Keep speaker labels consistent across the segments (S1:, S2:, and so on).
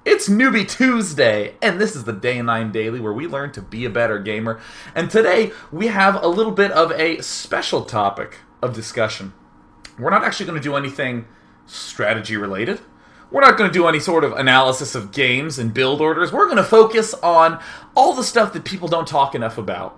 S1: It's Newbie Tuesday, and this is the Day9 Daily where we learn to be a better gamer. And today we have a little bit of a special topic of discussion. We're not actually going to do anything strategy related. We're not going to do any sort of analysis of games and build orders. We're going to focus on all the stuff that people don't talk enough about,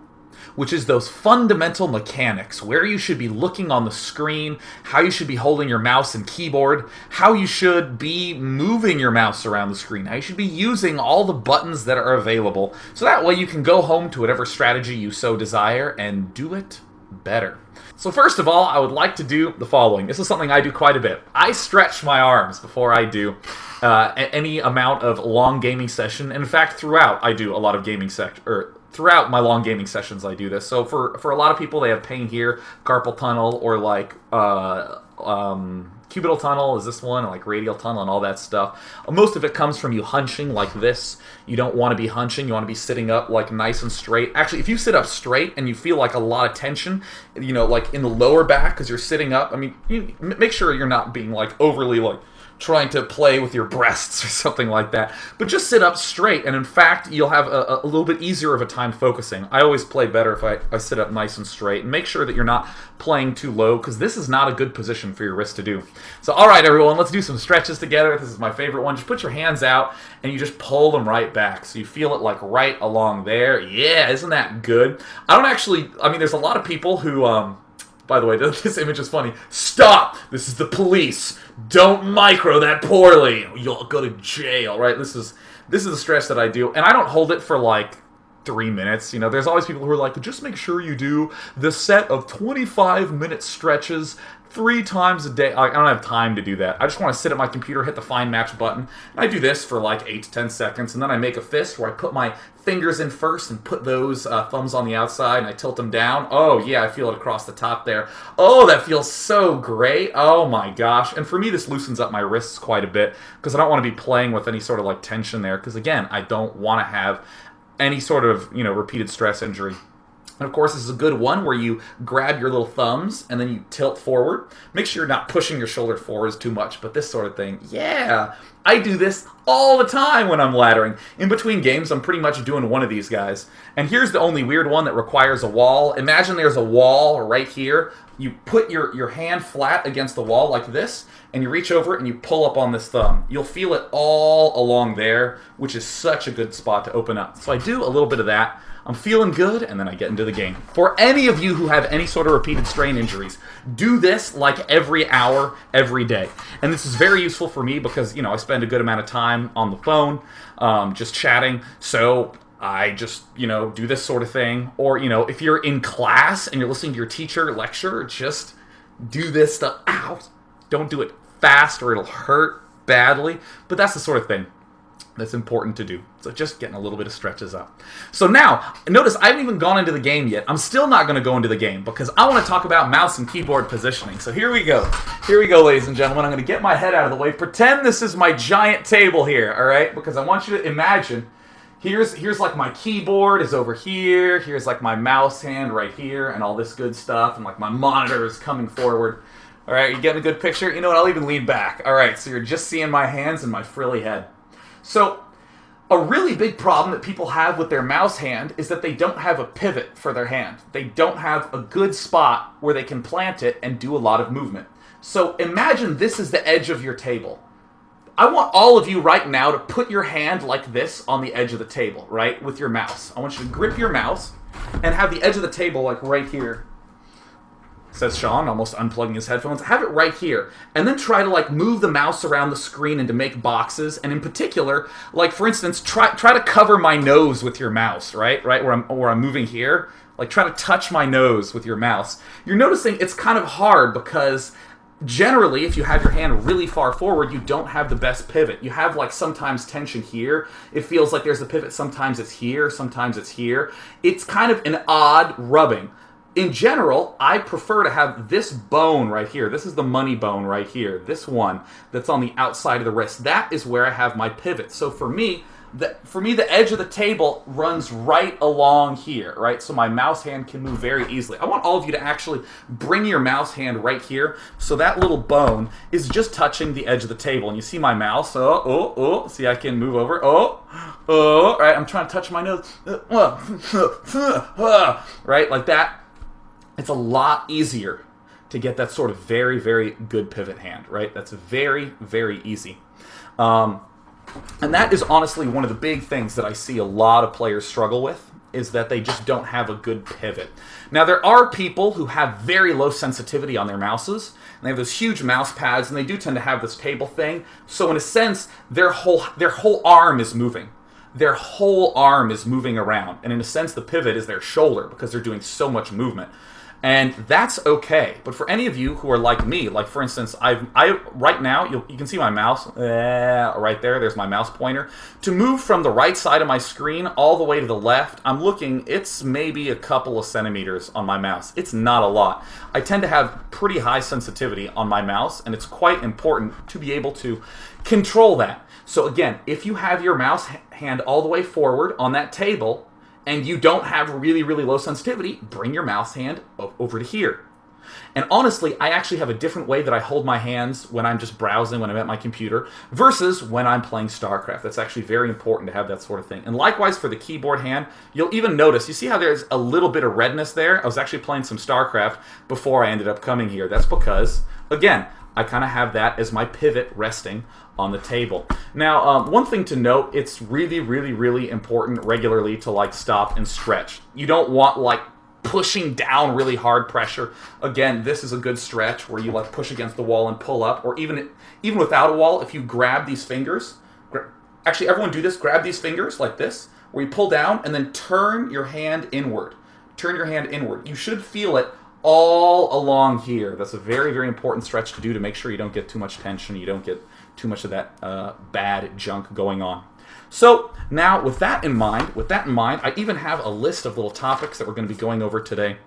S1: which is those fundamental mechanics, where you should be looking on the screen, how you should be holding your mouse and keyboard, how you should be moving your mouse around the screen, how you should be using all the buttons that are available, so that way you can go home to whatever strategy you so desire and do it better. So first of all, I would like to do the following. This is something I do quite a bit. I stretch my arms before I do any amount of long gaming session. And in fact, throughout, I do a lot of gaming throughout my long gaming sessions, I do this. So for a lot of people, they have pain here, Carpel Tunnel, or like cubital tunnel is this one, like radial tunnel and all that stuff. Most of it comes from you hunching like this. You don't want to be hunching. You want to be sitting up like nice and straight. Actually, if you sit up straight and you feel like a lot of tension, you know, like in the lower back because you're sitting up, I mean, you make sure you're not being like overly like trying to play with your breasts or something like that. But just sit up straight, and in fact, you'll have a little bit easier of a time focusing. I always play better if I sit up nice and straight, and make sure that you're not playing too low, because this is not a good position for your wrist to do. So alright everyone, let's do some stretches together. This is my favorite one. Just put your hands out, and you just pull them right back. So you feel it like right along there. Yeah, isn't that good? I mean, there's a lot of people who, by the way, this image is funny. Stop! This is the police. Don't micro that poorly. You'll go to jail, right? This is the stretch that I do, and I don't hold it for like 3 minutes. You know, there's always people who are like, just make sure you do the set of 25-minute stretches 3 times a day. I don't have time to do that. I just want to sit at my computer, hit the find match button, and I do this for like 8 to 10 seconds, and then I make a fist where I put my fingers in first and put those thumbs on the outside, and I tilt them down. Oh yeah, I feel it across the top there. Oh, that feels so great. Oh my gosh. And for me, this loosens up my wrists quite a bit, because I don't want to be playing with any sort of like tension there, because again, I don't want to have any sort of, you know, repeated stress injury. And of course, this is a good one where you grab your little thumbs and then you tilt forward. Make sure you're not pushing your shoulder forwards too much, but this sort of thing, yeah. I do this all the time when I'm laddering. In between games, I'm pretty much doing one of these guys. And here's the only weird one that requires a wall. Imagine there's a wall right here. You put your hand flat against the wall like this, and you reach over it and you pull up on this thumb. You'll feel it all along there, which is such a good spot to open up. So I do a little bit of that. I'm feeling good, and then I get into the game. For any of you who have any sort of repeated strain injuries, do this like every hour, every day. And this is very useful for me because, you know, I spend a good amount of time on the phone, just chatting. So I just, you know, do this sort of thing. Or, you know, if you're in class and you're listening to your teacher lecture, just do this stuff. Ow! Don't do it fast or it'll hurt badly. But that's the sort of thing that's important to do. So just getting a little bit of stretches up. So now, notice I haven't even gone into the game yet. I'm still not going to go into the game because I want to talk about mouse and keyboard positioning. So here we go. Here we go, ladies and gentlemen. I'm going to get my head out of the way. Pretend this is my giant table here, all right? Because I want you to imagine, here's like my keyboard is over here. Here's like my mouse hand right here and all this good stuff. And like my monitor is coming forward. All right, you getting a good picture? You know what? I'll even lean back. All right, so you're just seeing my hands and my frilly head. So, a really big problem that people have with their mouse hand is that they don't have a pivot for their hand. They don't have a good spot where they can plant it and do a lot of movement. So imagine this is the edge of your table. I want all of you right now to put your hand like this on the edge of the table, right, with your mouse. I want you to grip your mouse and have the edge of the table like right here. Says Sean, almost unplugging his headphones. Have it right here. And then try to like move the mouse around the screen and to make boxes. And in particular, like for instance, try to cover my nose with your mouse, right? Right where I'm moving here. Like try to touch my nose with your mouse. You're noticing it's kind of hard because generally, if you have your hand really far forward, you don't have the best pivot. You have like sometimes tension here. It feels like there's a pivot. Sometimes it's here. Sometimes it's here. It's kind of an odd rubbing. In general, I prefer to have this bone right here. This is the money bone right here. This one that's on the outside of the wrist. That is where I have my pivot. So for me, for me, the edge of the table runs right along here, right? So my mouse hand can move very easily. I want all of you to actually bring your mouse hand right here, so that little bone is just touching the edge of the table. And you see my mouse, see I can move over, right? I'm trying to touch my nose, right? Like that. It's a lot easier to get that sort of very, very good pivot hand, right? That's very, very easy. And that is honestly one of the big things that I see a lot of players struggle with, is that they just don't have a good pivot. Now, there are people who have very low sensitivity on their mouses, and they have those huge mouse pads, and they do tend to have this table thing. So in a sense, their whole arm is moving. Their whole arm is moving around. And in a sense, the pivot is their shoulder because they're doing so much movement. And that's okay. But for any of you who are like me, like for instance, I right now, you can see my mouse right there. There's my mouse pointer. To move from the right side of my screen all the way to the left, I'm looking, it's maybe a couple of centimeters on my mouse. It's not a lot. I tend to have pretty high sensitivity on my mouse, and it's quite important to be able to control that. So again, if you have your mouse hand all the way forward on that table, and you don't have really, really low sensitivity, bring your mouse hand over to here. And honestly, I actually have a different way that I hold my hands when I'm just browsing, when I'm at my computer, versus when I'm playing StarCraft. That's actually very important to have that sort of thing. And likewise for the keyboard hand, you'll even notice, you see how there's a little bit of redness there? I was actually playing some StarCraft before I ended up coming here. That's because, again, I kind of have that as my pivot resting on the table. Now, one thing to note, it's really, really, really important regularly to like stop and stretch. You don't want like pushing down really hard pressure. Again, this is a good stretch where you like push against the wall and pull up, or even without a wall, if you grab these fingers, actually everyone do this, grab these fingers like this, where you pull down and then turn your hand inward. Turn your hand inward. You should feel it all along here. That's a very, very important stretch to do to make sure you don't get too much tension, you don't get too much of that bad junk going on. So now with that in mind, I even have a list of little topics that we're going to be going over today.